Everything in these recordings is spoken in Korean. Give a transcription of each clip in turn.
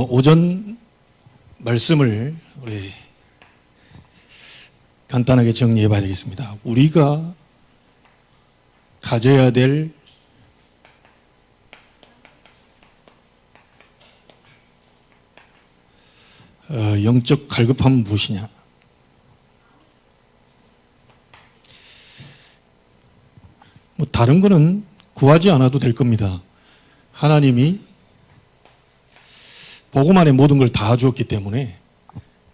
오전 말씀을 우리 간단하게 정리해 봐야 되겠습니다. 우리가 가져야 될 영적 갈급함은 무엇이냐? 뭐 다른 거는 구하지 않아도 될 겁니다. 하나님이 복음 안에 모든 걸 다 주었기 때문에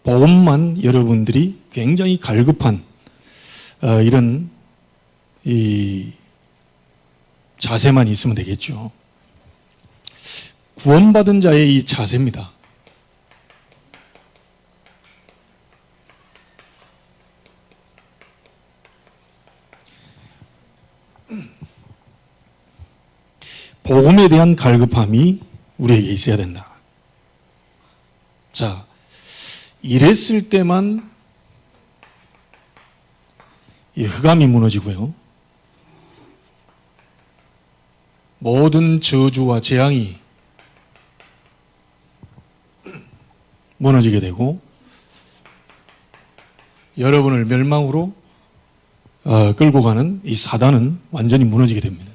복음만 여러분들이 굉장히 갈급한 이런 이 자세만 있으면 되겠죠. 구원받은 자의 이 자세입니다. 복음에 대한 갈급함이 우리에게 있어야 된다. 자, 이랬을 때만 이 흑암이 무너지고요. 모든 저주와 재앙이 무너지게 되고 여러분을 멸망으로 끌고 가는 이 사단은 완전히 무너지게 됩니다.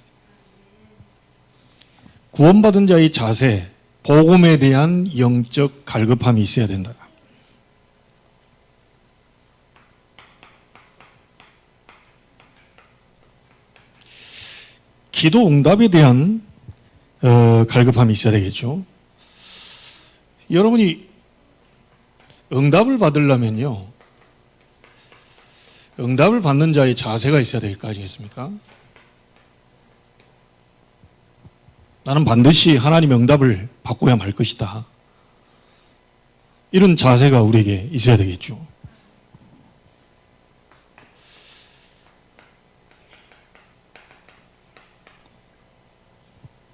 구원받은 자의 자세, 복음에 대한 영적 갈급함이 있어야 된다. 기도 응답에 대한 갈급함이 있어야 되겠죠. 여러분이 응답을 받으려면요, 응답을 받는 자의 자세가 있어야 될 거 아니겠습니까? 나는 반드시 하나님의 응답을 받고야 말 것이다. 이런 자세가 우리에게 있어야 되겠죠.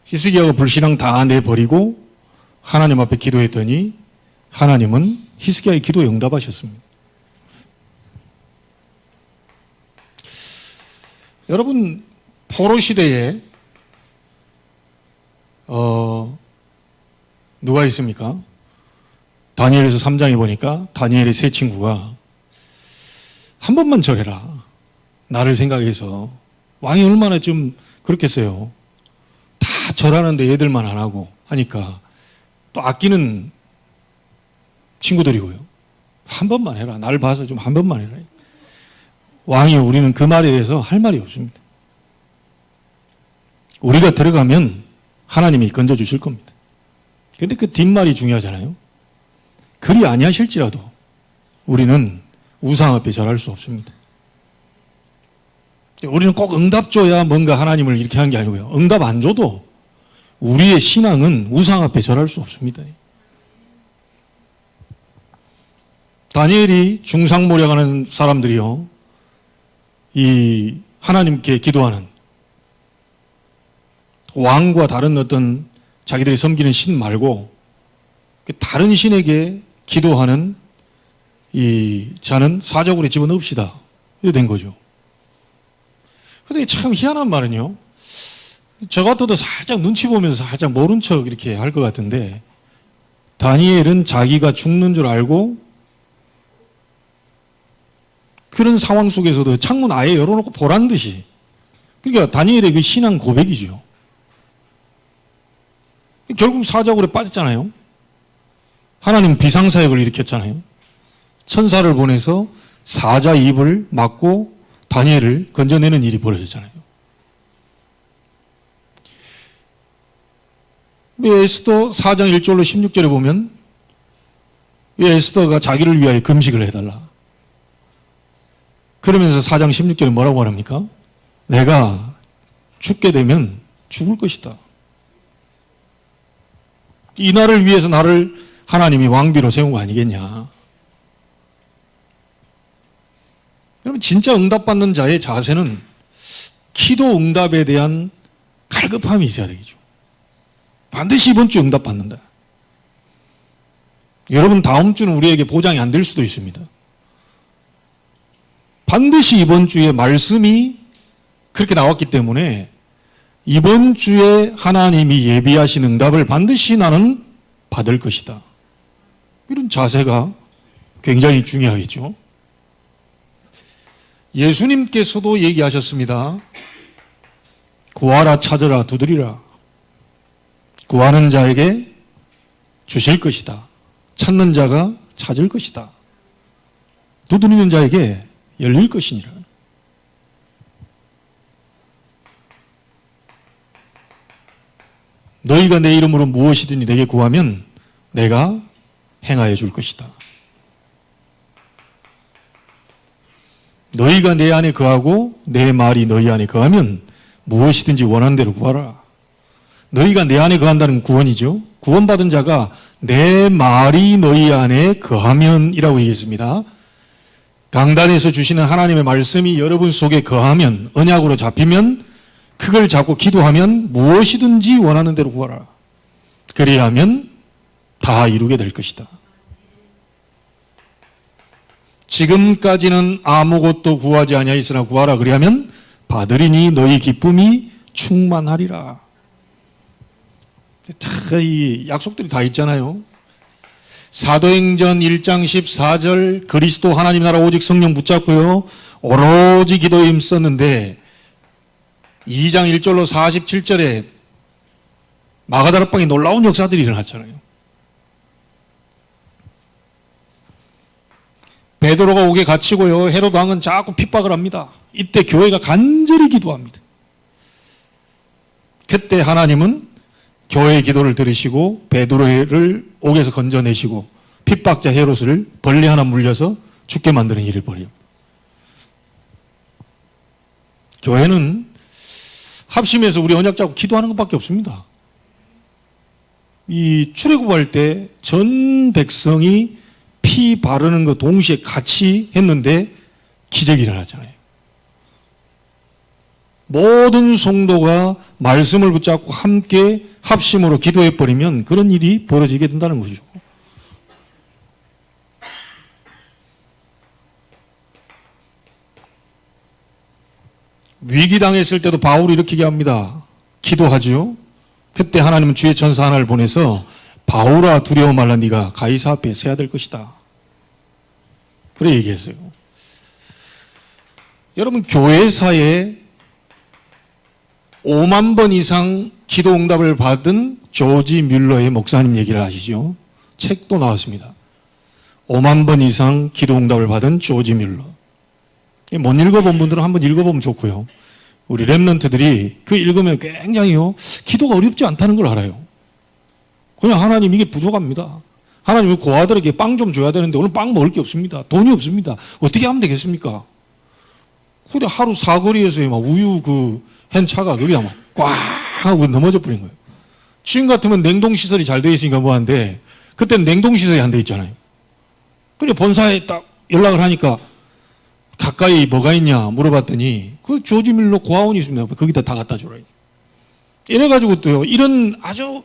히스기야가 불신앙 다 내버리고 하나님 앞에 기도했더니 하나님은 히스기야의 기도에 응답하셨습니다. 여러분, 포로 시대에 누가 있습니까? 다니엘에서 3장에 보니까 다니엘의 세 친구가 한 번만 절해라. 나를 생각해서. 왕이 얼마나 좀 그렇겠어요. 다 절하는데 얘들만 안 하고 하니까 또 아끼는 친구들이고요. 한 번만 해라. 나를 봐서 좀 한 번만 해라. 왕이 우리는 그 말에 대해서 할 말이 없습니다. 우리가 들어가면 하나님이 건져주실 겁니다. 그런데 그 뒷말이 중요하잖아요. 그리 아니하실지라도 우리는 우상 앞에 절할 수 없습니다. 우리는 꼭 응답 줘야 뭔가 하나님을 이렇게 하는 게 아니고요. 응답 안 줘도 우리의 신앙은 우상 앞에 절할 수 없습니다. 다니엘이 중상모략하는 사람들이요, 이 하나님께 기도하는 왕과 다른 어떤 자기들이 섬기는 신 말고 다른 신에게 기도하는 이 자는 사적으로 집어넣읍시다. 이렇게 된 거죠. 근데 참 희한한 말은요, 저 같아도 살짝 눈치 보면서 살짝 모른 척 이렇게 할 것 같은데 다니엘은 자기가 죽는 줄 알고 그런 상황 속에서도 창문 아예 열어놓고 보란 듯이, 그러니까 다니엘의 그 신앙 고백이죠. 결국 사자굴에 빠졌잖아요. 하나님 비상사역을 일으켰잖아요. 천사를 보내서 사자 입을 막고 다니엘을 건져내는 일이 벌어졌잖아요. 에스더 4장 1절로 16절에 보면 에스더가 자기를 위하여 금식을 해달라. 그러면서 4장 16절에 뭐라고 말합니까? 내가 죽게 되면 죽을 것이다. 이 날을 위해서 나를 하나님이 왕비로 세운 거 아니겠냐. 여러분, 진짜 응답받는 자의 자세는 기도 응답에 대한 갈급함이 있어야 되겠죠. 반드시 이번 주 응답받는다. 여러분, 다음 주는 우리에게 보장이 안 될 수도 있습니다. 반드시 이번 주에 말씀이 그렇게 나왔기 때문에 이번 주에 하나님이 예비하신 응답을 반드시 나는 받을 것이다. 이런 자세가 굉장히 중요하겠죠. 예수님께서도 얘기하셨습니다. 구하라, 찾으라, 두드리라. 구하는 자에게 주실 것이다. 찾는 자가 찾을 것이다. 두드리는 자에게 열릴 것이니라. 너희가 내 이름으로 무엇이든지 내게 구하면 내가 행하여 줄 것이다. 너희가 내 안에 거하고 내 말이 너희 안에 거하면 무엇이든지 원하는 대로 구하라. 너희가 내 안에 거한다는 구원이죠. 구원받은 자가 내 말이 너희 안에 거하면이라고 얘기했습니다. 강단에서 주시는 하나님의 말씀이 여러분 속에 거하면, 언약으로 잡히면, 그걸 잡고 기도하면 무엇이든지 원하는 대로 구하라. 그래야 하면 다 이루게 될 것이다. 지금까지는 아무것도 구하지 아니하였으나 구하라 그리하면 받으리니 너희 기쁨이 충만하리라. 이 약속들이 다 있잖아요. 사도행전 1장 14절 그리스도 하나님 나라 오직 성령 붙잡고요. 오로지 기도에 힘썼는데 2장 1절로 47절에 마가다락방에 놀라운 역사들이 일어났잖아요. 베드로가 옥에 갇히고요. 헤로드 왕은 자꾸 핍박을 합니다. 이때 교회가 간절히 기도합니다. 그때 하나님은 교회의 기도를 들으시고 베드로를 옥에서 건져내시고 핍박자 헤롯을 벌레 하나 물려서 죽게 만드는 일을 벌여요. 교회는 합심해서 우리 언약 잡고 기도하는 것밖에 없습니다. 이 출애굽할 때 전 백성이 피 바르는 거 동시에 같이 했는데 기적이 일어났잖아요. 모든 성도가 말씀을 붙잡고 함께 합심으로 기도해버리면 그런 일이 벌어지게 된다는 거죠. 위기당했을 때도 바울이 이렇게 얘기합니다. 기도하지요. 그때 하나님은 주의 천사 하나를 보내서 바울아 두려워 말라 네가 가이사 앞에 서야 될 것이다. 그래 얘기했어요. 여러분 교회사에 5만 번 이상 기도 응답을 받은 조지 뮬러의 목사님 얘기를 아시죠? 책도 나왔습니다. 5만 번 이상 기도 응답을 받은 조지 뮬러. 못 읽어본 분들은 한번 읽어보면 좋고요. 우리 랩런트들이 그 읽으면 굉장히요, 기도가 어렵지 않다는 걸 알아요. 그냥 하나님 이게 부족합니다. 하나님은 고아들에게 빵 좀 줘야 되는데 오늘 빵 먹을 게 없습니다. 돈이 없습니다. 어떻게 하면 되겠습니까? 근데 하루 사거리에서 막 우유 한 차가 거기다 막 꽉 하고 넘어져 버린 거예요. 지금 같으면 냉동시설이 잘 되어 있으니까 뭐한데 그때는 냉동시설이 안 되어 있잖아요. 그래 본사에 딱 연락을 하니까 가까이 뭐가 있냐 물어봤더니 그 조지 밀러 고아원이 있습니다. 거기다 다 갖다 줘라. 이래가지고 또요 이런 아주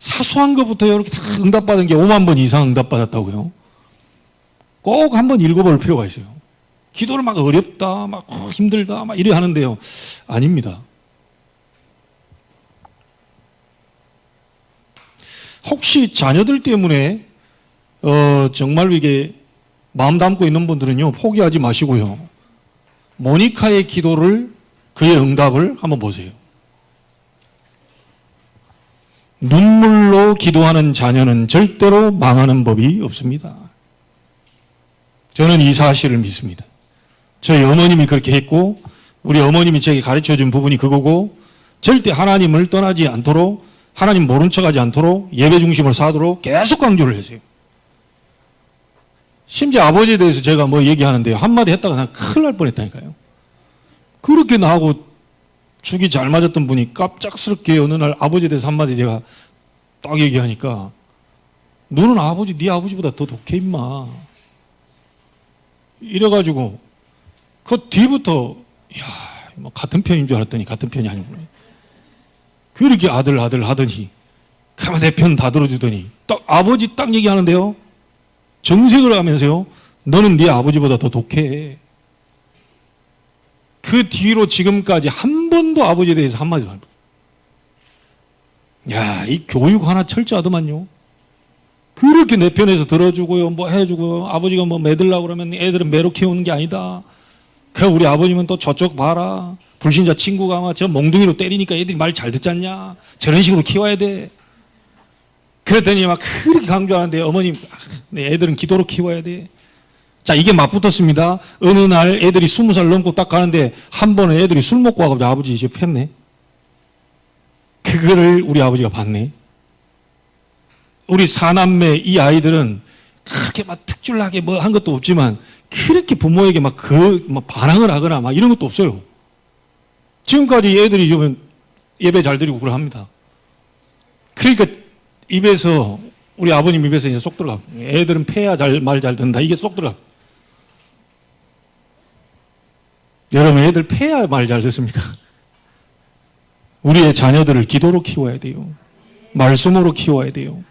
사소한 것부터 이렇게 다 응답받은 게 5만 번 이상 응답받았다고요. 꼭 한번 읽어볼 필요가 있어요. 기도를 막 어렵다, 막 힘들다, 막 이래 하는데요. 아닙니다. 혹시 자녀들 때문에 정말 이게 마음 담고 있는 분들은요 포기하지 마시고요. 모니카의 기도를 그의 응답을 한번 보세요. 눈물로 기도하는 자녀는 절대로 망하는 법이 없습니다. 저는 이 사실을 믿습니다. 저희 어머님이 그렇게 했고 우리 어머님이 제게 가르쳐준 부분이 그거고 절대 하나님을 떠나지 않도록 하나님 모른 척하지 않도록 예배 중심을 사도록 계속 강조를 했어요. 심지어 아버지에 대해서 제가 뭐 얘기하는데요. 한마디 했다가 난 큰일 날 뻔했다니까요. 그렇게 나하고 죽이 잘 맞았던 분이 깜짝스럽게 어느 날 아버지에 대해서 한마디 제가 딱 얘기하니까 너는 아버지 네 아버지보다 더 독해 임마. 이래가지고 그 뒤부터 뭐 같은 편인 줄 알았더니 같은 편이 아니구나. 그렇게 아들 하더니 가만 내 편 다 들어주더니 딱 아버지 딱 얘기하는데요. 정색을 하면서요. 너는 네 아버지보다 더 독해. 그 뒤로 지금까지 한 번도 아버지에 대해서 한마디도 안 해요. 야, 이 교육 하나 철저하더만요. 그렇게 내 편에서 들어주고요, 뭐 해주고요. 아버지가 뭐 매들라고 그러면 애들은 매로 키우는 게 아니다. 그 우리 아버님은 또 저쪽 봐라. 불신자 친구가 아마 저 몽둥이로 때리니까 애들이 말 잘 듣지 않냐. 저런 식으로 키워야 돼. 그랬더니 막 그렇게 강조하는데 어머님, 애들은 기도로 키워야 돼. 자, 이게 맞붙었습니다. 어느 날 애들이 20살 넘고 딱 가는데 한 번에 애들이 술 먹고 와가지고 아버지 이제 폈네. 그거를 우리 아버지가 봤네. 우리 사남매 이 아이들은 그렇게 막 특출나게 뭐 한 것도 없지만 그렇게 부모에게 막 반항을 하거나 막 이런 것도 없어요. 지금까지 애들이 좀 예배 잘 드리고 그러합니다. 그러니까 입에서 우리 아버님 입에서 이제 쏙 들어가. 애들은 패야 말 잘 듣는다. 이게 쏙 들어가. 여러분 애들 패야 말 잘 듣습니까? 우리의 자녀들을 기도로 키워야 돼요. 말씀으로 키워야 돼요.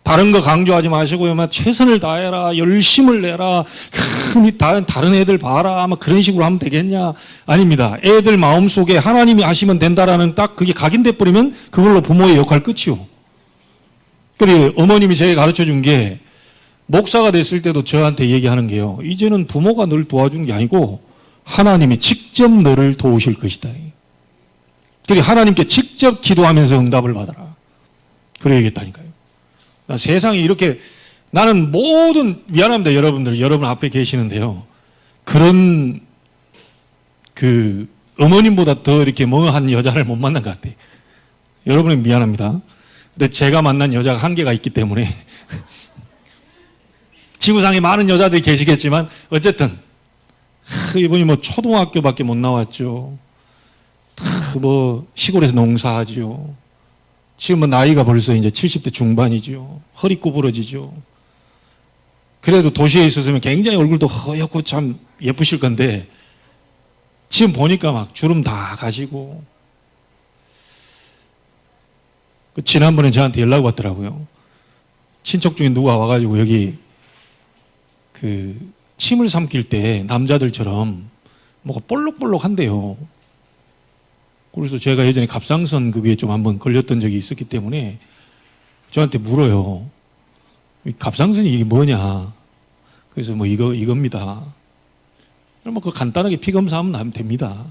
다른 거 강조하지 마시고요. 막 최선을 다해라, 열심을 내라, 다른 애들 봐라, 아마 그런 식으로 하면 되겠냐? 아닙니다. 애들 마음속에 하나님이 하시면 된다라는 딱 그게 각인돼 버리면 그걸로 부모의 역할 끝이요. 그리고 어머님이 제게 가르쳐 준 게 목사가 됐을 때도 저한테 얘기하는 게요. 이제는 부모가 널 도와주는 게 아니고 하나님이 직접 너를 도우실 것이다. 그리고 하나님께 직접 기도하면서 응답을 받아라. 그래야겠다니까요. 나 세상에 이렇게 나는 모든 미안합니다 여러분들 여러분 앞에 계시는데요. 그런 어머님보다 더 이렇게 멍한 여자를 못 만난 것 같아. 여러분은 미안합니다. 근데 제가 만난 여자가 한계가 있기 때문에 지구상에 많은 여자들이 계시겠지만 어쨌든 이분이 뭐 초등학교밖에 못 나왔죠. 뭐 시골에서 농사하죠. 지금 뭐 나이가 벌써 이제 70대 중반이죠. 허리 구부러지죠. 그래도 도시에 있었으면 굉장히 얼굴도 허옇고 참 예쁘실 건데 지금 보니까 막 주름 다 가시고. 지난번에 저한테 연락 왔더라고요. 친척 중에 누가 와가지고 여기 침을 삼킬 때 남자들처럼 뭐가 볼록볼록 한대요. 그래서 제가 예전에 갑상선 그게 좀 한번 걸렸던 적이 있었기 때문에 저한테 물어요. 갑상선이 이게 뭐냐. 그래서 뭐 이겁니다. 뭐 그 간단하게 피 검사하면 하면 됩니다.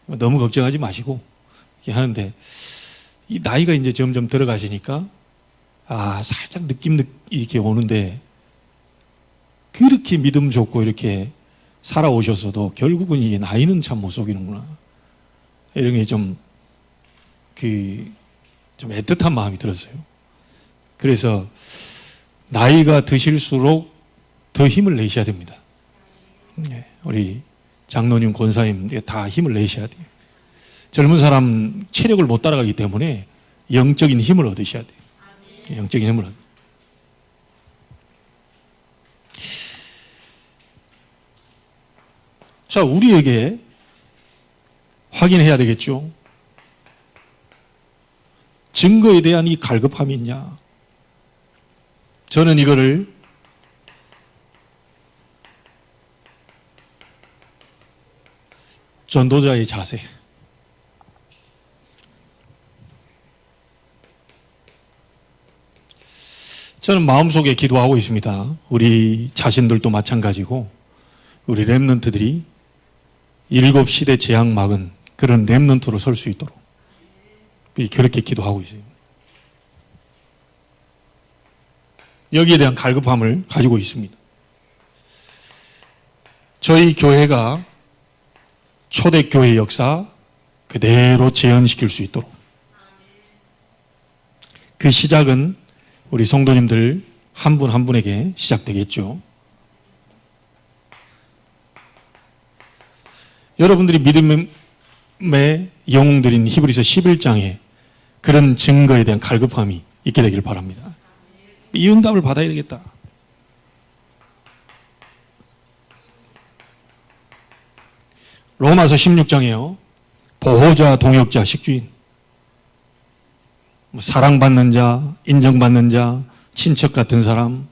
너무 걱정하지 마시고 이렇게 하는데 이 나이가 이제 점점 들어가시니까 살짝 느낌 이렇게 오는데 그렇게 믿음 좋고 이렇게 살아오셨어도 결국은 이게 나이는 참 못 속이는구나. 이런 게 좀 애틋한 마음이 들었어요. 그래서 나이가 드실수록 더 힘을 내셔야 됩니다. 우리 장로님, 권사님 다 힘을 내셔야 돼요. 젊은 사람 체력을 못 따라가기 때문에 영적인 힘을 얻으셔야 돼요. 영적인 힘을 얻으셔야 돼요. 자, 우리에게 확인해야 되겠죠. 증거에 대한 이 갈급함이 있냐. 저는 이거를 전도자의 자세. 저는 마음속에 기도하고 있습니다. 우리 자신들도 마찬가지고 우리 렘넌트들이 7시대 재앙 막은 그런 렘넌트로 설 수 있도록 그렇게 기도하고 있어요. 여기에 대한 갈급함을 가지고 있습니다. 저희 교회가 초대교회 역사 그대로 재현시킬 수 있도록 그 시작은 우리 성도님들 한 분 한 분에게 시작되겠죠. 여러분들이 믿음의 영웅들인 히브리서 11장에 그런 증거에 대한 갈급함이 있게 되기를 바랍니다. 이 응답을 받아야 되겠다. 로마서 16장에요. 보호자, 동역자, 식주인. 사랑받는 자, 인정받는 자, 친척 같은 사람.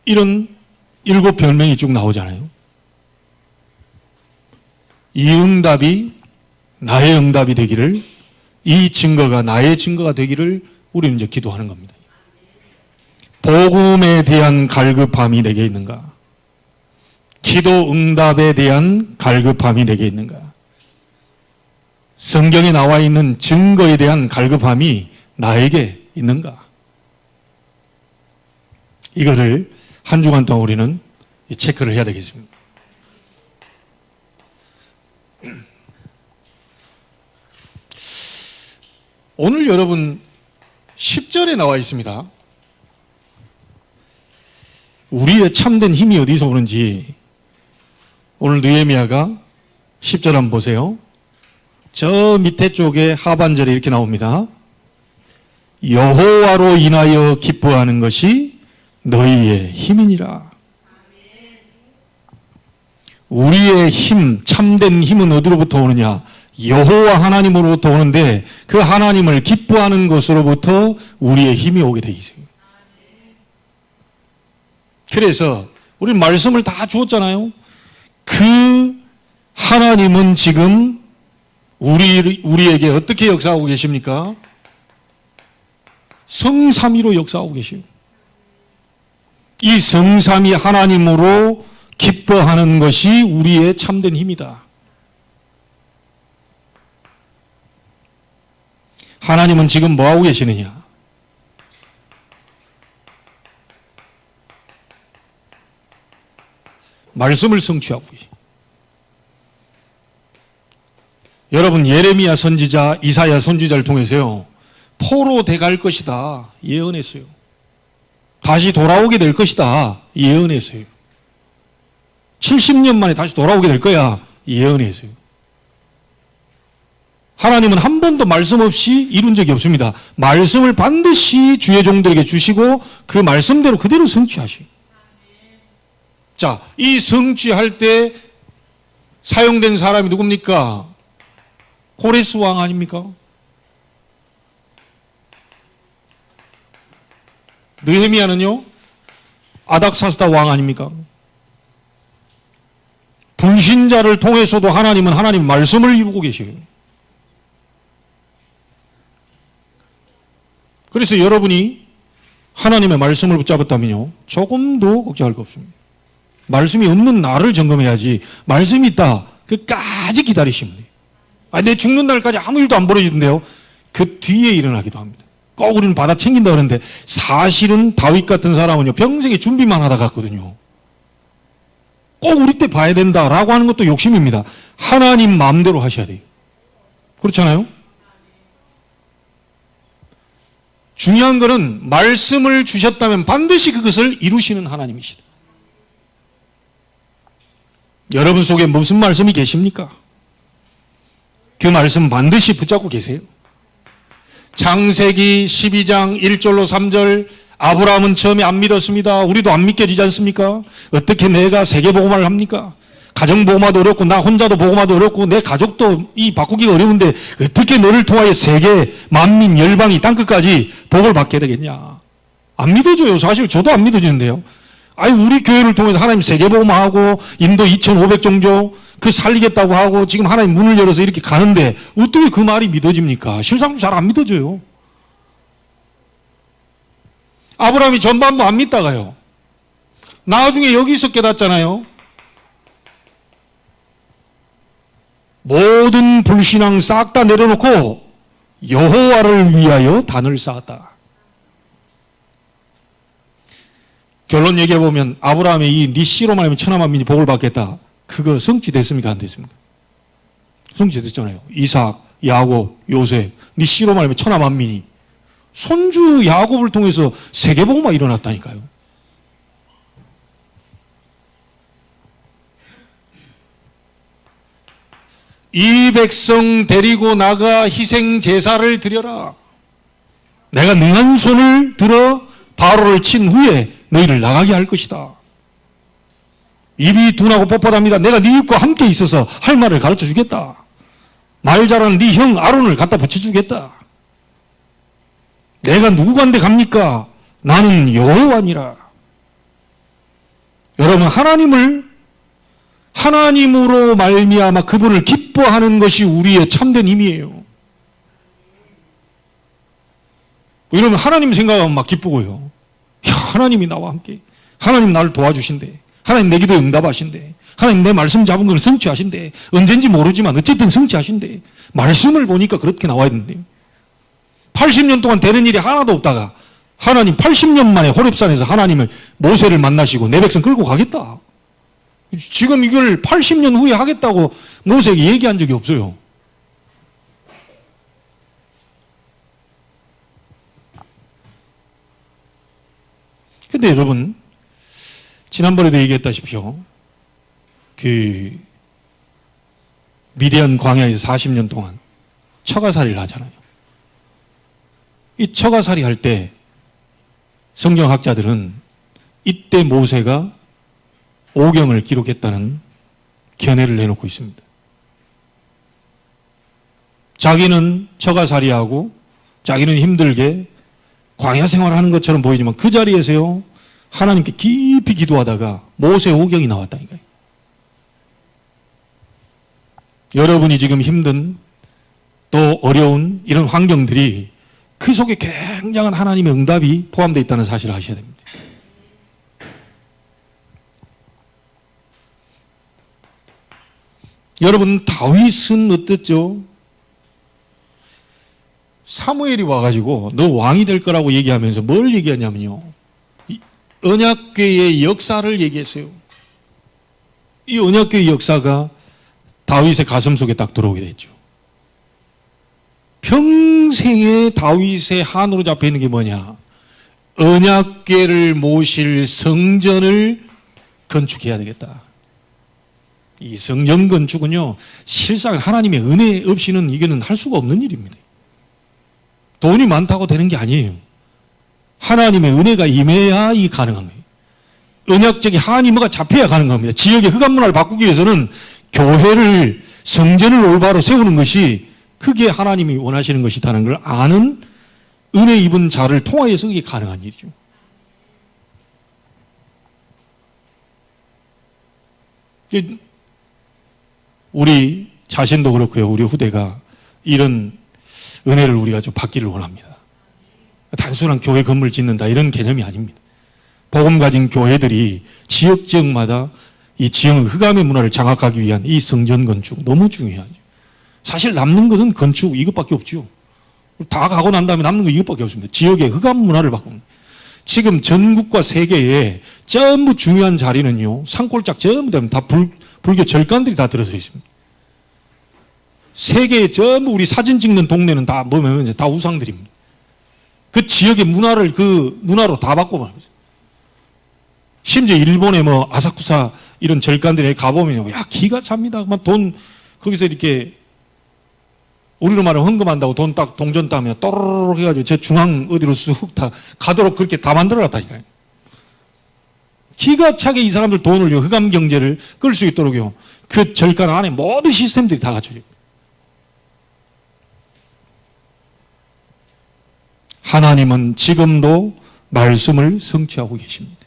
이런 7 별명이 쭉 나오잖아요. 이 응답이 나의 응답이 되기를, 이 증거가 나의 증거가 되기를 우리는 이제 기도하는 겁니다. 복음에 대한 갈급함이 내게 있는가? 기도 응답에 대한 갈급함이 내게 있는가? 성경에 나와 있는 증거에 대한 갈급함이 나에게 있는가? 이거를 한 주간 동안 우리는 체크를 해야 되겠습니다. 오늘 여러분 10절에 나와 있습니다. 우리의 참된 힘이 어디서 오는지 오늘 느헤미야가 10절 한번 보세요. 저 밑에 쪽에 하반절에 이렇게 나옵니다. 여호와로 인하여 기뻐하는 것이 너희의 힘이니라. 우리의 힘, 참된 힘은 어디로부터 오느냐? 여호와 하나님으로부터 오는데 그 하나님을 기뻐하는 것으로부터 우리의 힘이 오게 돼 있어요. 그래서 우리 말씀을 다 주었잖아요. 그 하나님은 지금 우리에게 어떻게 역사하고 계십니까? 성삼위로 역사하고 계시오. 이 성삼위 하나님으로 기뻐하는 것이 우리의 참된 힘이다. 하나님은 지금 뭐하고 계시느냐? 말씀을 성취하고 계시. 여러분 예레미야 선지자, 이사야 선지자를 통해서요. 포로 돼갈 것이다 예언했어요. 다시 돌아오게 될 것이다 예언했어요. 70년 만에 다시 돌아오게 될 거야 예언했어요. 하나님은 한 번도 말씀 없이 이룬 적이 없습니다. 말씀을 반드시 주의 종들에게 주시고 그 말씀대로 그대로 성취하시고. 자, 이 성취할 때 사용된 사람이 누굽니까? 고레스 왕 아닙니까? 느헤미야는요? 아닥사스다 왕 아닙니까? 불신자를 통해서도 하나님은 하나님 말씀을 이루고 계셔요. 그래서 여러분이 하나님의 말씀을 붙잡았다면요, 조금도 걱정할 거 없습니다. 말씀이 없는 나를 점검해야지, 말씀이 있다, 끝까지 기다리시면 돼요. 내 죽는 날까지 아무 일도 안 벌어지던데요, 그 뒤에 일어나기도 합니다. 꼭 우리는 받아 챙긴다 그러는데, 사실은 다윗 같은 사람은요, 평생에 준비만 하다 갔거든요. 꼭 우리 때 봐야 된다라고 하는 것도 욕심입니다. 하나님 마음대로 하셔야 돼요. 그렇잖아요? 중요한 것은 말씀을 주셨다면 반드시 그것을 이루시는 하나님이시다. 여러분 속에 무슨 말씀이 계십니까? 그 말씀 반드시 붙잡고 계세요. 창세기 12장 1절로 3절, 아브라함은 처음에 안 믿었습니다. 우리도 안 믿겨지지 않습니까? 어떻게 내가 세계복음화를 합니까? 가정복음화도 어렵고 나 혼자도 복음화도 어렵고 내 가족도 바꾸기가 어려운데 어떻게 너를 통하여 세계 만민 열방이 땅끝까지 복을 받게 되겠냐? 안 믿어져요. 사실 저도 안 믿어지는데요. 우리 교회를 통해서 하나님 세계복음화하고 인도 2,500종족 그 살리겠다고 하고 지금 하나님 문을 열어서 이렇게 가는데 어떻게 그 말이 믿어집니까? 실상도 잘 안 믿어져요. 아브라함이 전반부 안 믿다가요, 나중에 여기서 깨닫잖아요. 모든 불신앙 싹 다 내려놓고 여호와를 위하여 단을 쌓았다. 결론 얘기해보면 아브라함의 이 니시로 말하면 천하만민이 복을 받겠다, 그거 성취됐습니까? 안 됐습니까? 성취됐잖아요. 이삭, 야곱, 요셉, 니시로 말하면 천하만민이 손주 야곱을 통해서 세계복음화 일어났다니까요. 이 백성 데리고 나가 희생 제사를 드려라. 내가 능한 손을 들어 바로를 친 후에 너희를 나가게 할 것이다. 입이 둔하고 뻣뻣합니다. 내가 네 입과 함께 있어서 할 말을 가르쳐 주겠다. 말 잘하는 네 형 아론을 갖다 붙여주겠다. 내가 누구간데 갑니까? 나는 여호와니라. 여러분, 하나님으로 말미암아 그분을 기뻐하는 것이 우리의 참된 힘이에요. 이러면 하나님 생각하면 막 기쁘고요. 야, 하나님이 나와 함께, 하나님 나를 도와주신대, 하나님 내 기도에 응답하신대, 하나님 내 말씀 잡은 걸 성취하신대, 언젠지 모르지만 어쨌든 성취하신대. 말씀을 보니까 그렇게 나와야 되는데 80년 동안 되는 일이 하나도 없다가 하나님 80년 만에 호렙산에서 하나님을 모세를 만나시고 내 백성 끌고 가겠다. 지금 이걸 80년 후에 하겠다고 모세에게 얘기한 적이 없어요. 근데 여러분, 지난번에도 얘기했다시피 그 미디안 광야에서 40년 동안 처가살이를 하잖아요. 이 처가살이 할 때 성경학자들은 이때 모세가 오경을 기록했다는 견해를 내놓고 있습니다. 자기는 처가살이하고 자기는 힘들게 광야 생활하는 것처럼 보이지만 그 자리에서요 하나님께 깊이 기도하다가 모세 오경이 나왔다니까요. 여러분이 지금 힘든 또 어려운 이런 환경들이 그 속에 굉장한 하나님의 응답이 포함되어 있다는 사실을 아셔야 됩니다. 여러분, 다윗은 어땠죠? 사무엘이 와가지고 너 왕이 될 거라고 얘기하면서 뭘 얘기하냐면요, 언약궤의 역사를 얘기했어요. 이 언약궤의 역사가 다윗의 가슴 속에 딱 들어오게 됐죠. 평생에 다윗의 한으로 잡혀 있는 게 뭐냐? 언약궤를 모실 성전을 건축해야 되겠다. 이 성전 건축은요, 실상 하나님의 은혜 없이는 이거는 할 수가 없는 일입니다. 돈이 많다고 되는 게 아니에요. 하나님의 은혜가 임해야 이 가능한 거예요. 언약적인 하나님과 잡혀야 가능한 겁니다. 지역의 흑암 문화를 바꾸기 위해서는 교회를, 성전을 올바로 세우는 것이 그게 하나님이 원하시는 것이라는 걸 아는 은혜 입은 자를 통하여서 그게 가능한 일이죠. 우리 자신도 그렇고요, 우리 후대가 이런 은혜를 우리가 좀 받기를 원합니다. 단순한 교회 건물 짓는다 이런 개념이 아닙니다. 복음 가진 교회들이 지역마다 이 지역의 흑암의 문화를 장악하기 위한 이 성전 건축 너무 중요하죠. 사실 남는 것은 건축 이것밖에 없죠. 다 가고 난 다음에 남는 거 이것밖에 없습니다. 지역의 흑암 문화를 바꾸는. 지금 전국과 세계에 전부 중요한 자리는요, 산골짝 전부 다 불교 절간들이 다 들어서 있습니다. 세계에 전부 우리 사진 찍는 동네는 다 뭐냐면 다 우상들입니다. 그 지역의 문화를 그 문화로 다 바꿔버립니다. 심지어 일본의 뭐 아사쿠사 이런 절간들에 가보면 야 기가 찹니다. 막 돈 거기서 이렇게 우리로 말하면 헌금한다고 돈 딱 동전 따면 또르륵 해가지고 저 중앙 어디로 쑥 다 가도록 그렇게 다 만들어놨다니까요. 기가 차게 이 사람들 돈을 흑암 경제를 끌 수 있도록요. 그 절간 안에 모든 시스템들이 다 갖춰져 있고. 하나님은 지금도 말씀을 성취하고 계십니다.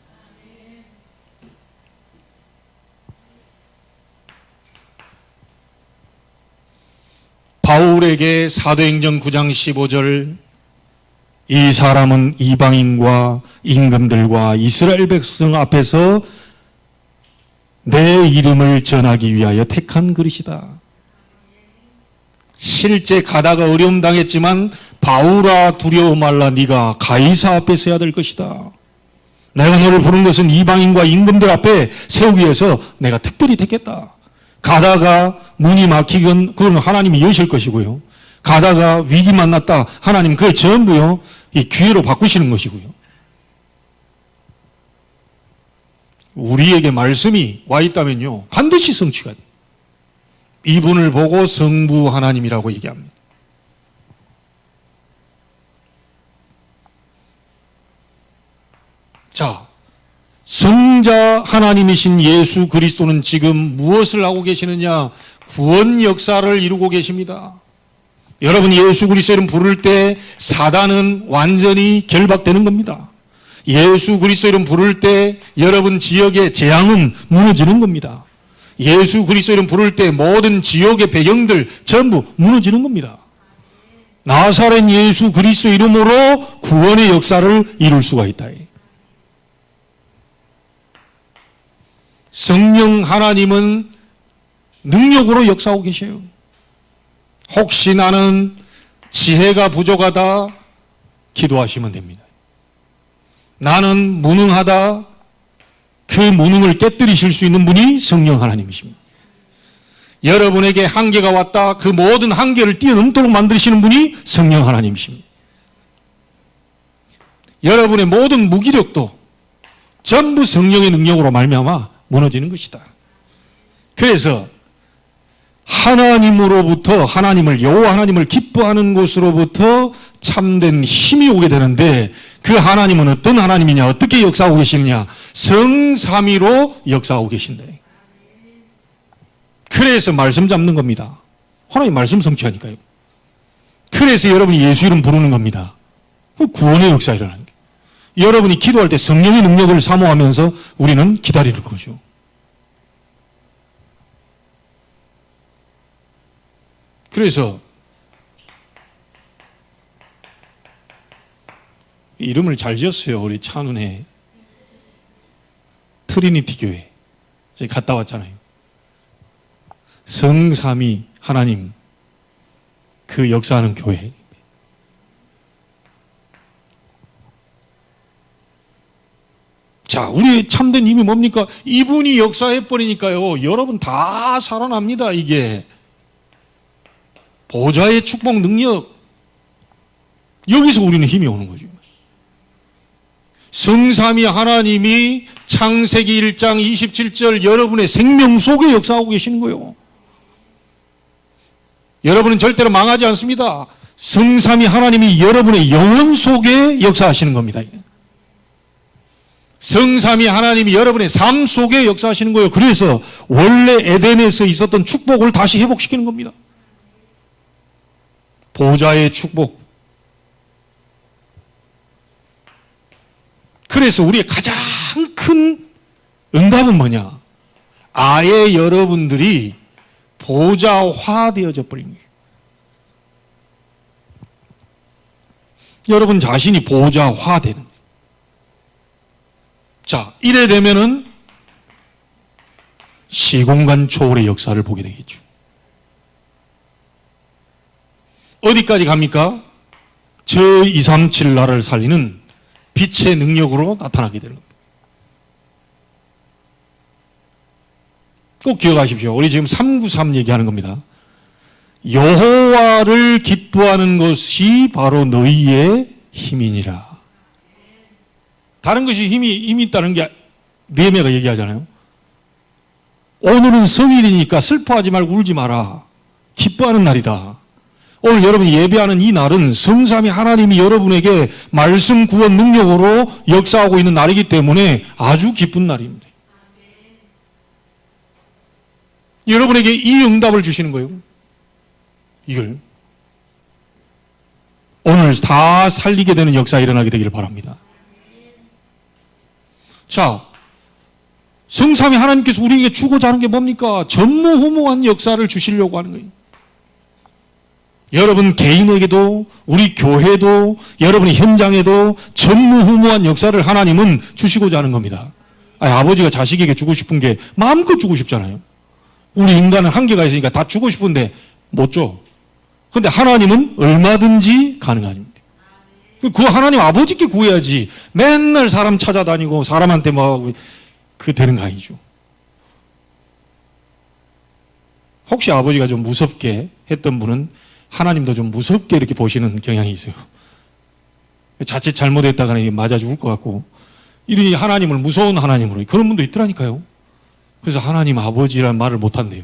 바울에게 사도행전 9장 15절 이 사람은 이방인과 임금들과 이스라엘 백성 앞에서 내 이름을 전하기 위하여 택한 그릇이다. 실제 가다가 어려움 당했지만 바울아 두려워 말라 네가 가이사 앞에 서야 될 것이다. 내가 너를 부른 것은 이방인과 임금들 앞에 세우기 위해서 내가 특별히 택했다. 가다가 문이 막히건 그건 하나님이 여실 것이고요. 가다가 위기 만났다 하나님 그걸 전부요 이 기회로 바꾸시는 것이고요. 우리에게 말씀이 와 있다면요 반드시 성취가 돼요. 이분을 보고 성부 하나님이라고 얘기합니다. 자, 성자 하나님이신 예수 그리스도는 지금 무엇을 하고 계시느냐? 구원 역사를 이루고 계십니다. 여러분 예수 그리스도 이름 부를 때 사단은 완전히 결박되는 겁니다. 예수 그리스도 이름 부를 때 여러분 지역의 재앙은 무너지는 겁니다. 예수 그리스도 이름 부를 때 모든 지역의 배경들 전부 무너지는 겁니다. 나사렛 예수 그리스도 이름으로 구원의 역사를 이룰 수가 있다. 성령 하나님은 능력으로 역사하고 계셔요. 혹시 나는 지혜가 부족하다 기도하시면 됩니다. 나는 무능하다, 그 무능을 깨뜨리실 수 있는 분이 성령 하나님이십니다. 여러분에게 한계가 왔다, 그 모든 한계를 뛰어넘도록 만드시는 분이 성령 하나님이십니다. 여러분의 모든 무기력도 전부 성령의 능력으로 말미암아 무너지는 것이다. 그래서 하나님으로부터 하나님을 여호와 하나님을 기뻐하는 곳으로부터 참된 힘이 오게 되는데, 그 하나님은 어떤 하나님이냐, 어떻게 역사하고 계시느냐, 성삼위로 역사하고 계신다. 그래서 말씀 잡는 겁니다. 하나님 말씀 성취하니까요. 그래서 여러분이 예수 이름 부르는 겁니다. 구원의 역사 일어나는 게. 여러분이 기도할 때 성령의 능력을 사모하면서 우리는 기다리는 거죠. 그래서 이름을 잘 지었어요. 우리 찬운의 트리니티 교회. 저희 갔다 왔잖아요. 성삼위 하나님 그 역사하는 교회. 자, 우리의 참된 힘이 뭡니까? 이분이 역사해버리니까요, 여러분 다 살아납니다. 이게 보좌의 축복 능력, 여기서 우리는 힘이 오는 거죠. 성삼위 하나님이 창세기 1장 27절 여러분의 생명 속에 역사하고 계시는 거예요. 여러분은 절대로 망하지 않습니다. 성삼위 하나님이 여러분의 영혼 속에 역사하시는 겁니다. 성삼위 하나님이 여러분의 삶 속에 역사하시는 거예요. 그래서 원래 에덴에서 있었던 축복을 다시 회복시키는 겁니다. 보좌의 축복. 그래서 우리의 가장 큰 응답은 뭐냐? 아예 여러분들이 보좌화되어져 버린 거예요. 여러분 자신이 보좌화되는 거예요. 자, 이래 되면은 시공간 초월의 역사를 보게 되겠죠. 어디까지 갑니까? 저 237 나라를 살리는 빛의 능력으로 나타나게 되는 겁니다. 꼭 기억하십시오. 우리 지금 393 얘기하는 겁니다. 여호와를 기뻐하는 것이 바로 너희의 힘이니라. 다른 것이 힘이 있다는 게 느헤미야가 얘기하잖아요. 오늘은 성일이니까 슬퍼하지 말고 울지 마라. 기뻐하는 날이다. 오늘 여러분이 예배하는 이 날은 성삼위 하나님이 여러분에게 말씀 구원 능력으로 역사하고 있는 날이기 때문에 아주 기쁜 날입니다. 여러분에게 이 응답을 주시는 거예요. 이걸 오늘 다 살리게 되는 역사 일어나게 되기를 바랍니다. 자, 성삼위 하나님께서 우리에게 주고자 하는 게 뭡니까? 전무후무한 역사를 주시려고 하는 거예요. 여러분 개인에게도, 우리 교회도, 여러분의 현장에도 전무후무한 역사를 하나님은 주시고자 하는 겁니다. 아버지가 자식에게 주고 싶은 게 마음껏 주고 싶잖아요. 우리 인간은 한계가 있으니까 다 주고 싶은데 못 줘. 근데 하나님은 얼마든지 가능합니다. 그 하나님 아버지께 구해야지 맨날 사람 찾아다니고 사람한테 뭐 그 되는 거 아니죠. 혹시 아버지가 좀 무섭게 했던 분은 하나님도 좀 무섭게 이렇게 보시는 경향이 있어요. 자칫 잘못했다가는 맞아 죽을 것 같고, 이러니 하나님을 무서운 하나님으로, 그런 분도 있더라니까요. 그래서 하나님 아버지란 말을 못 한대요.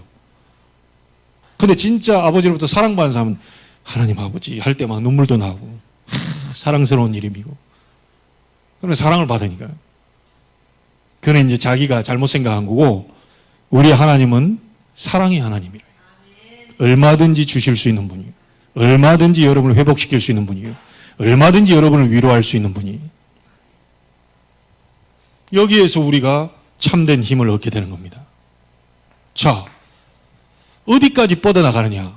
근데 진짜 아버지로부터 사랑받는 사람은 하나님 아버지 할 때 막 눈물도 나고, 사랑스러운 이름이고, 그러면 사랑을 받으니까요. 그는 이제 자기가 잘못 생각한 거고, 우리 하나님은 사랑의 하나님이래요. 얼마든지 주실 수 있는 분이에요. 얼마든지 여러분을 회복시킬 수 있는 분이에요. 얼마든지 여러분을 위로할 수 있는 분이에요. 여기에서 우리가 참된 힘을 얻게 되는 겁니다. 자, 어디까지 뻗어나가느냐.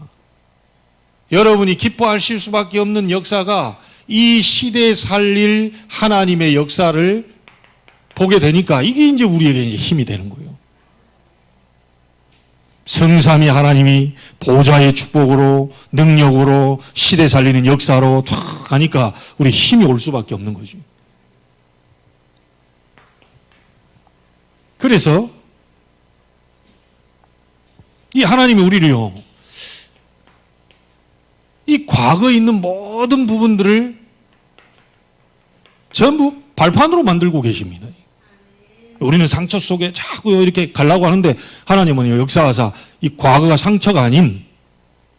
여러분이 기뻐하실 수밖에 없는 역사가 이 시대에 살릴 하나님의 역사를 보게 되니까 이게 이제 우리에게 이제 힘이 되는 거예요. 성삼위 하나님이 보좌의 축복으로, 능력으로, 시대 살리는 역사로 탁 가니까 우리 힘이 올 수밖에 없는 거죠. 그래서 이 하나님이 우리를요, 이 과거에 있는 모든 부분들을 전부 발판으로 만들고 계십니다. 우리는 상처 속에 자꾸 이렇게 가려고 하는데 하나님은 역사하사 이 과거가 상처가 아닌,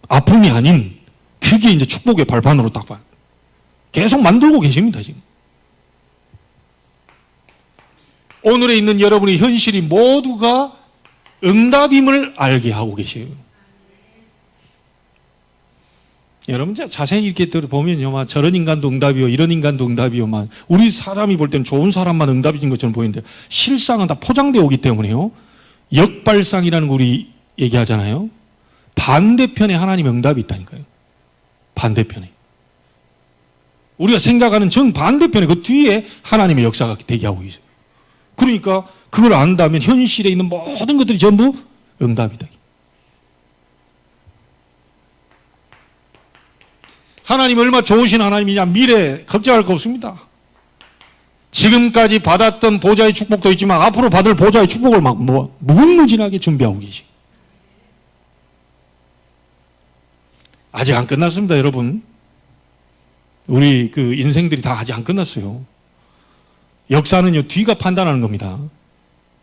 아픔이 아닌, 그게 이제 축복의 발판으로 딱 봐요. 계속 만들고 계십니다, 지금. 오늘에 있는 여러분의 현실이 모두가 응답임을 알게 하고 계세요. 여러분, 자세히 이렇게 보면요, 저런 인간도 응답이요, 이런 인간도 응답이요, 우리 사람이 볼 때는 좋은 사람만 응답인 것처럼 보이는데, 실상은 다 포장되어 오기 때문에요. 역발상이라는 거 우리 얘기하잖아요. 반대편에 하나님의 응답이 있다니까요. 반대편에. 우리가 생각하는 정반대편에 그 뒤에 하나님의 역사가 대기하고 있어요. 그러니까 그걸 안다면 현실에 있는 모든 것들이 전부 응답이다. 하나님이 얼마나 좋으신 하나님이냐. 미래 걱정할 거 없습니다. 지금까지 받았던 보좌의 축복도 있지만 앞으로 받을 보좌의 축복을 막 무궁무진하게 준비하고 계시. 아직 안 끝났습니다, 여러분. 우리 그 인생들이 다 아직 안 끝났어요. 역사는요, 뒤가 판단하는 겁니다.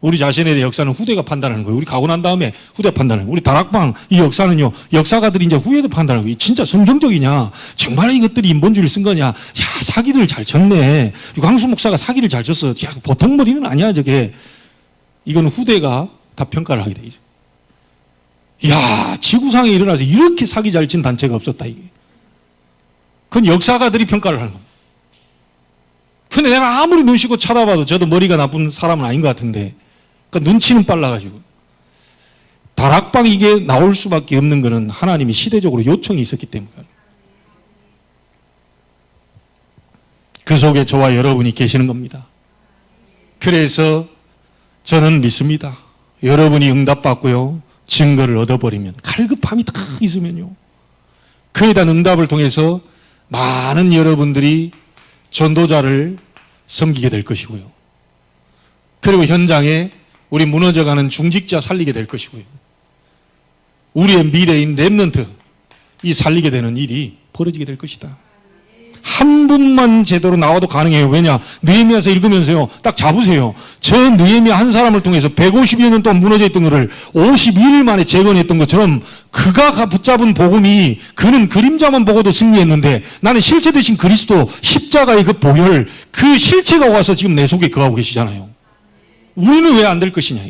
우리 자신에 대한 역사는 후대가 판단하는 거예요. 우리 가고 난 다음에 후대 판단하는 거예요. 우리 다락방 이 역사는요, 역사가들이 이제 후에도 판단하는 거예요. 진짜 성경적이냐? 정말 이것들이 인본주의를 쓴 거냐? 야, 사기들 잘 쳤네. 광수 목사가 사기를 잘 쳤어. 야, 보통 머리는 아니야, 저게. 이건 후대가 다 평가를 하게 돼 있어요. 야, 지구상에 일어나서 이렇게 사기 잘 친 단체가 없었다, 이게. 그건 역사가들이 평가를 하는 겁니다. 근데 내가 아무리 눈치고 쳐다봐도 저도 머리가 나쁜 사람은 아닌 것 같은데, 그러니까 눈치는 빨라가지고. 다락방 이게 나올 수밖에 없는 것은 하나님이 시대적으로 요청이 있었기 때문이에요. 그 속에 저와 여러분이 계시는 겁니다. 그래서 저는 믿습니다. 여러분이 응답받고요, 증거를 얻어버리면, 갈급함이 딱 있으면요, 그에 대한 응답을 통해서 많은 여러분들이 전도자를 섬기게 될 것이고요. 그리고 현장에 우리 무너져가는 중직자 살리게 될 것이고요. 우리의 미래인 렘넌트 이 살리게 되는 일이 벌어지게 될 것이다. 한 분만 제대로 나와도 가능해요. 왜냐? 느헤미야서 읽으면서요, 딱 잡으세요. 저 느헤미야 한 사람을 통해서 150여 년 동안 무너져 있던 것을 52일 만에 재건했던 것처럼 그가 붙잡은 복음이, 그는 그림자만 보고도 승리했는데 나는 실체 되신 그리스도 십자가의 그 보혈, 그 실체가 와서 지금 내 속에 거하고 계시잖아요. 우리는 왜 안 될 것이냐.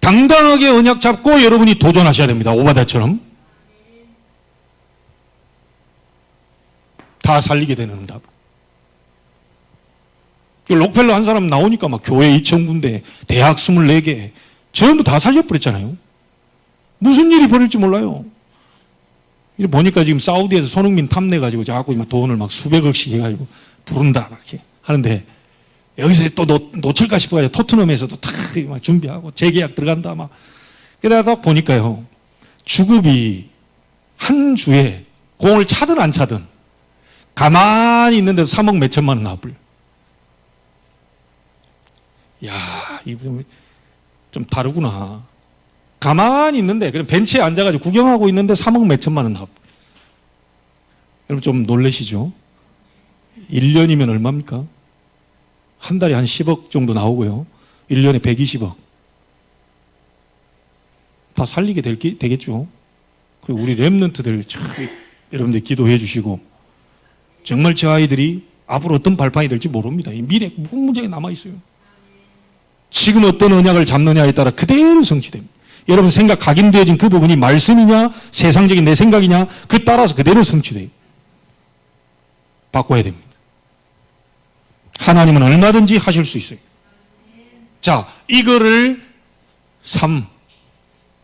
당당하게 언약 잡고 여러분이 도전하셔야 됩니다. 오바다처럼. 다 살리게 되는 응답. 록펠러 한 사람 나오니까 막 교회 2,000군데, 대학 24개, 전부 다 살려버렸잖아요. 무슨 일이 벌일지 몰라요. 보니까 지금 사우디에서 손흥민 탐내가지고 자꾸 돈을 막 수백억씩 해가지고 부른다, 이렇게 하는데, 여기서 또 놓칠까 싶어가지고 토트넘에서도 다 준비하고 재계약 들어간다, 막. 그러다 보니까요, 주급이 한 주에 공을 차든 안 차든 가만히 있는데도 3억 몇 천만 원 나와버려. 야, 이거 좀 다르구나. 가만히 있는데, 그냥 벤치에 앉아가지고 구경하고 있는데 3억 몇 천만 원 나와. 여러분 좀 놀라시죠? 1년이면 얼마입니까? 한 달에 한 10억 정도 나오고요. 1년에 120억. 다 살리게 되겠죠. 그리고 우리 렘넌트들, 여러분들 기도해 주시고, 정말 저 아이들이 앞으로 어떤 발판이 될지 모릅니다. 이 미래 무궁무진하게 남아있어요. 지금 어떤 언약을 잡느냐에 따라 그대로 성취됩니다. 여러분 생각 각인되어진 그 부분이 말씀이냐 세상적인 내 생각이냐, 그 따라서 그대로 성취돼요. 바꿔야 됩니다. 하나님은 얼마든지 하실 수 있어요. 자, 이거를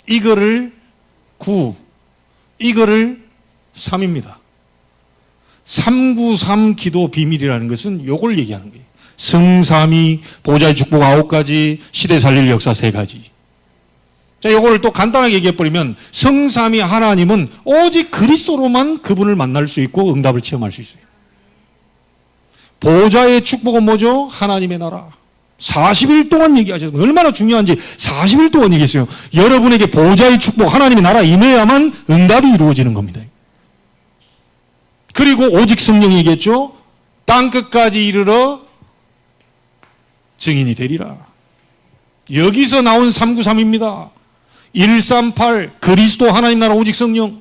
이거를 9, 이거를 3입니다. 393 기도 비밀이라는 것은 요걸 얘기하는 거예요. 성삼위, 보좌의 축복 9가지, 시대 살릴 역사 3가지. 자, 요거를 또 간단하게 얘기해버리면 성삼위 하나님은 오직 그리스도로만 그분을 만날 수 있고 응답을 체험할 수 있어요. 보좌의 축복은 뭐죠? 하나님의 나라. 40일 동안 얘기하셨습니다. 얼마나 중요한지 40일 동안 얘기했어요. 여러분에게 보좌의 축복, 하나님의 나라 임해야만 응답이 이루어지는 겁니다. 그리고 오직 성령이 얘기했죠. 땅끝까지 이르러 증인이 되리라. 여기서 나온 393입니다. 138 그리스도 하나님 나라 오직 성령,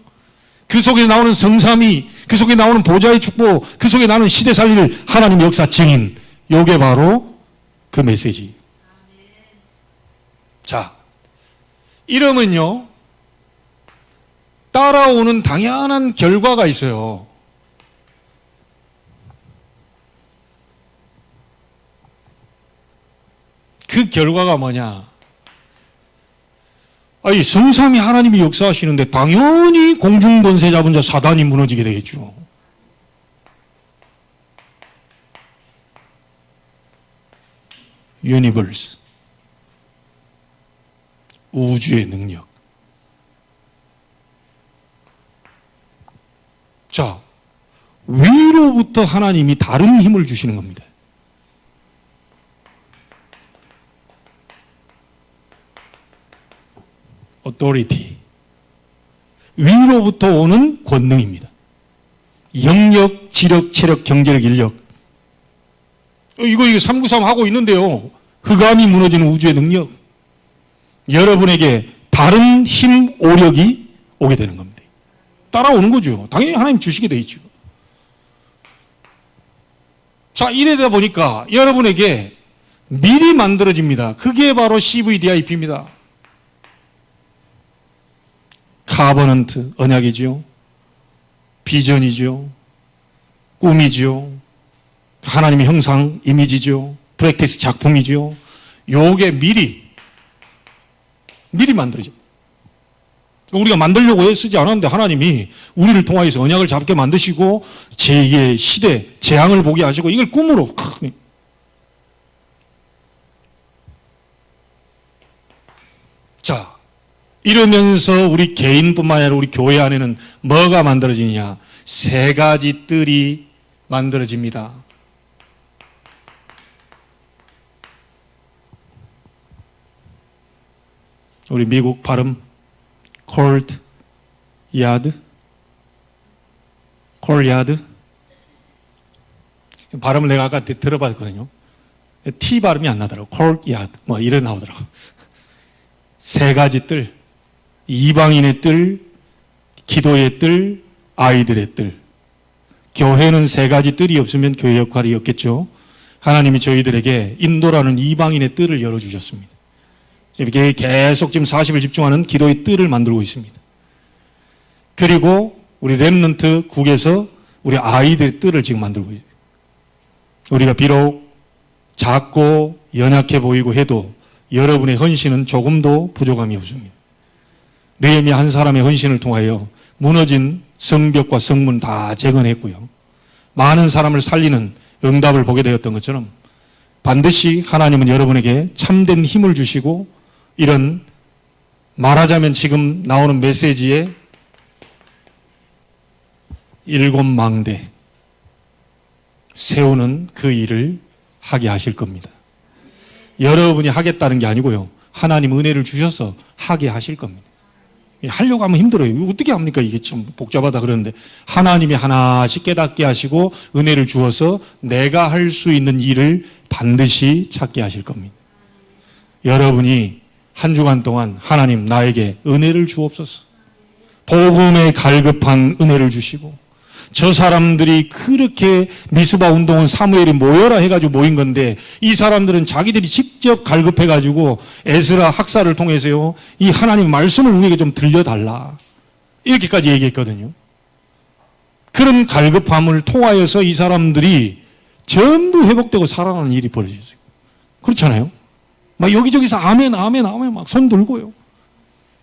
그 속에 나오는 성삼위, 그 속에 나오는 보좌의 축복, 그 속에 나오는 시대 살릴 하나님 역사 증인, 요게 바로 그 메시지. 자, 이러면요 따라오는 당연한 결과가 있어요. 그 결과가 뭐냐? 아니, 성삼위 하나님이 역사하시는데 당연히 공중권세 잡은 자 사단이 무너지게 되겠죠. 유니버스, 우주의 능력. 자, 위로부터 하나님이 다른 힘을 주시는 겁니다. authority. 위로부터 오는 권능입니다. 영력, 지력, 체력, 경제력, 인력. 이거 393 하고 있는데요. 흑암이 무너지는 우주의 능력. 여러분에게 다른 힘, 오력이 오게 되는 겁니다. 따라오는 거죠. 당연히 하나님 주시게 돼 있죠. 자, 이래다 보니까 여러분에게 미리 만들어집니다. 그게 바로 CVDIP입니다. 카버넌트, 언약이죠. 비전이죠. 꿈이죠. 하나님의 형상, 이미지죠. 프랙티스 작품이죠. 요게 미리 만들어져. 우리가 만들려고 쓰지 않았는데 하나님이 우리를 통하여서 언약을 잡게 만드시고 제2의 시대, 재앙을 보게 하시고 이걸 꿈으로. 자, 이러면서 우리 개인뿐만 아니라 우리 교회 안에는 뭐가 만들어지냐? 3가지 뜰이 만들어집니다. 우리 미국 발음 court yard, 발음을 내가 아까 들어봤거든요. T 발음이 안 나더라고. court yard 뭐 이래 나오더라고. 3가지 뜰, 이방인의 뜰, 기도의 뜰, 아이들의 뜰. 교회는 3가지 뜰이 없으면 교회 역할이 없겠죠. 하나님이 저희들에게 인도라는 이방인의 뜰을 열어주셨습니다. 이렇게 계속 지금 40일 집중하는 기도의 뜰을 만들고 있습니다. 그리고 우리 렘넌트 국에서 우리 아이들의 뜰을 지금 만들고 있어요. 우리가 비록 작고 연약해 보이고 해도 여러분의 헌신은 조금도 부족함이 없습니다. 느헤미야 한 사람의 헌신을 통하여 무너진 성벽과 성문 다 재건했고요. 많은 사람을 살리는 응답을 보게 되었던 것처럼 반드시 하나님은 여러분에게 참된 힘을 주시고 이런 말하자면 지금 나오는 메시지의 7망대 세우는 그 일을 하게 하실 겁니다. 여러분이 하겠다는 게 아니고요. 하나님 은혜를 주셔서 하게 하실 겁니다. 하려고 하면 힘들어요. 어떻게 합니까? 이게 참 복잡하다 그러는데 하나님이 하나씩 깨닫게 하시고 은혜를 주어서 내가 할 수 있는 일을 반드시 찾게 하실 겁니다. 여러분이 한 주간 동안 하나님 나에게 은혜를 주옵소서. 복음에 갈급한 은혜를 주시고 저 사람들이 그렇게 미스바 운동은 사무엘이 모여라 해가지고 모인 건데 이 사람들은 자기들이 직접 갈급해가지고 에스라 학사를 통해서요 이 하나님 말씀을 우리에게 좀 들려달라 이렇게까지 얘기했거든요. 그런 갈급함을 통하여서 이 사람들이 전부 회복되고 살아나는 일이 벌어졌어요. 그렇잖아요. 막 여기저기서 아멘 막 손 들고요.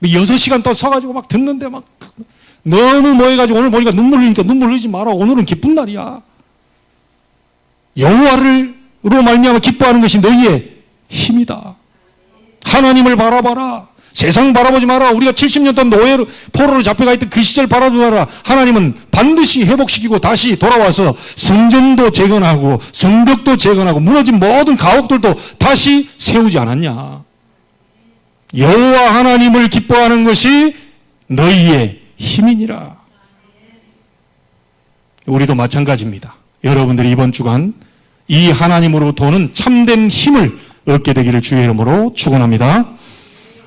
6시간 또 서가지고 막 듣는데 막 너무 뭐해가지고 오늘 보니까 눈물 흘리니까 눈물 흘리지 마라. 오늘은 기쁜 날이야. 여호와로 말미암아 기뻐하는 것이 너희의 힘이다. 하나님을 바라봐라. 세상 바라보지 마라. 우리가 70년 동안 노예로 포로로 잡혀가 있던 그 시절 바라보지 마라. 하나님은 반드시 회복시키고 다시 돌아와서 성전도 재건하고 성벽도 재건하고 무너진 모든 가옥들도 다시 세우지 않았냐. 여호와 하나님을 기뻐하는 것이 너희의 힘이니라. 우리도 마찬가지입니다. 여러분들이 이번 주간 이 하나님으로부터 오는 참된 힘을 얻게 되기를 주의 이름으로 축원합니다.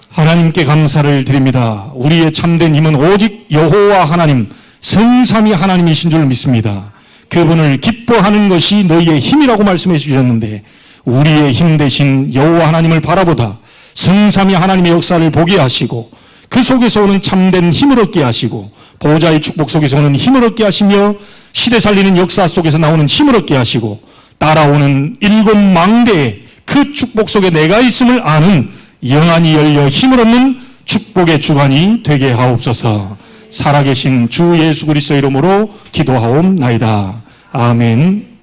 하나님께 감사를 드립니다. 우리의 참된 힘은 오직 여호와 하나님, 성삼위 하나님이신 줄 믿습니다. 그분을 기뻐하는 것이 너희의 힘이라고 말씀해 주셨는데 우리의 힘 대신 여호와 하나님을 바라보다 성삼위 하나님의 역사를 보게 하시고 그 속에서 오는 참된 힘을 얻게 하시고 보호자의 축복 속에서 오는 힘을 얻게 하시며 시대 살리는 역사 속에서 나오는 힘을 얻게 하시고 따라오는 7 망대의 그 축복 속에 내가 있음을 아는 영안이 열려 힘을 얻는 축복의 주관이 되게 하옵소서. 살아계신 주 예수 그리스도의 이름으로 기도하옵나이다. 아멘.